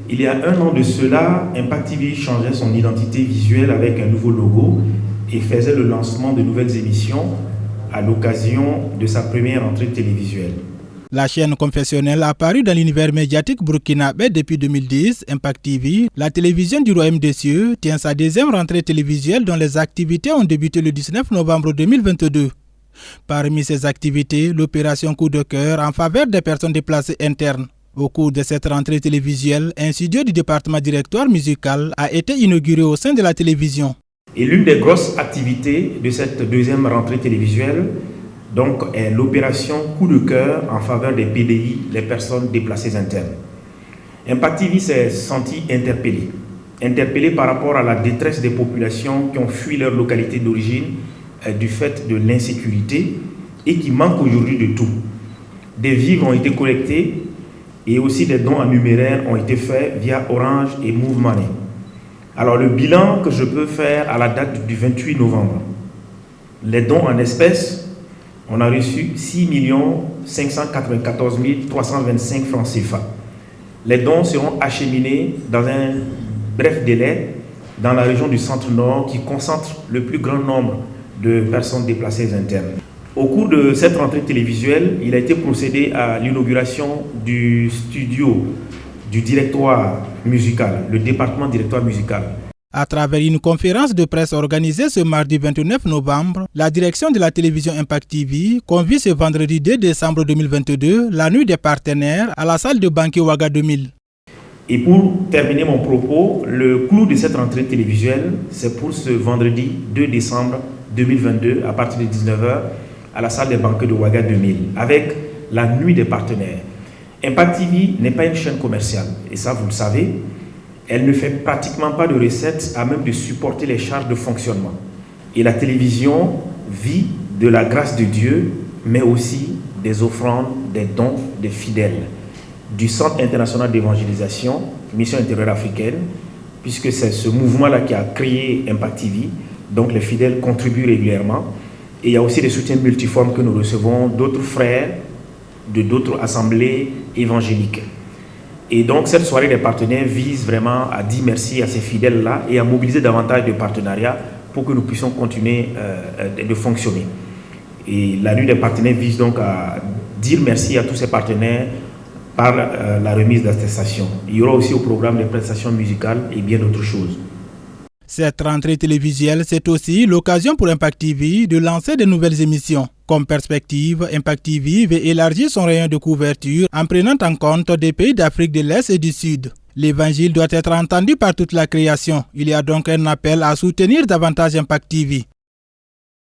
Il y a un an de cela, Impact TV changeait son identité visuelle avec un nouveau logo et faisait le lancement de nouvelles émissions à l'occasion de sa première entrée télévisuelle. La chaîne confessionnelle apparue dans l'univers médiatique burkinabé depuis 2010, Impact TV, la télévision du Royaume des Cieux, tient sa deuxième rentrée télévisuelle dont les activités ont débuté le 19 novembre 2022. Parmi ces activités, l'opération Coup de cœur en faveur des personnes déplacées internes. Au cours de cette rentrée télévisuelle, un studio du département directoire musical a été inauguré au sein de la télévision. Et l'une des grosses activités de cette deuxième rentrée télévisuelle donc, est l'opération Coup de cœur en faveur des PDI, les personnes déplacées internes. Impact TV s'est senti interpellé par rapport à la détresse des populations qui ont fui leur localité d'origine du fait de l'insécurité et qui manquent aujourd'hui de tout. Des vivres ont été collectés et aussi des dons en numéraire ont été faits via Orange et Move Money. Alors le bilan que je peux faire à la date du 28 novembre, les dons en espèces, on a reçu 6 594 325 francs CFA. Les dons seront acheminés dans un bref délai dans la région du Centre-Nord qui concentre le plus grand nombre de personnes déplacées internes. Au cours de cette rentrée télévisuelle, il a été procédé à l'inauguration du studio du directoire musical, le département directoire musical. À travers une conférence de presse organisée ce mardi 29 novembre, la direction de la télévision Impact TV convie ce vendredi 2 décembre 2022 la nuit des partenaires à la salle de banquet Ouaga 2000. Et pour terminer mon propos, le clou de cette rentrée télévisuelle, c'est pour ce vendredi 2 décembre 2022 à partir de 19h à la salle des banquets de Ouaga 2000 avec la nuit des partenaires. Impact TV n'est pas une chaîne commerciale et ça vous le savez. Elle ne fait pratiquement pas de recettes à même de supporter les charges de fonctionnement. Et la télévision vit de la grâce de Dieu, mais aussi des offrandes, des dons des fidèles. Du Centre international d'évangélisation, Mission intérieure africaine, puisque c'est ce mouvement-là qui a créé Impact TV. Donc les fidèles contribuent régulièrement. Et il y a aussi des soutiens multiformes que nous recevons d'autres frères, de d'autres assemblées évangéliques. Et donc cette soirée des partenaires vise vraiment à dire merci à ces fidèles-là et à mobiliser davantage de partenariats pour que nous puissions continuer de fonctionner. Et la nuit des partenaires vise donc à dire merci à tous ces partenaires par la remise d'attestations. Il y aura aussi au programme des prestations musicales et bien d'autres choses. Cette rentrée télévisuelle, c'est aussi l'occasion pour Impact TV de lancer de nouvelles émissions. Comme perspective, Impact TV veut élargir son rayon de couverture en prenant en compte des pays d'Afrique de l'Est et du Sud. L'évangile doit être entendu par toute la création. Il y a donc un appel à soutenir davantage Impact TV.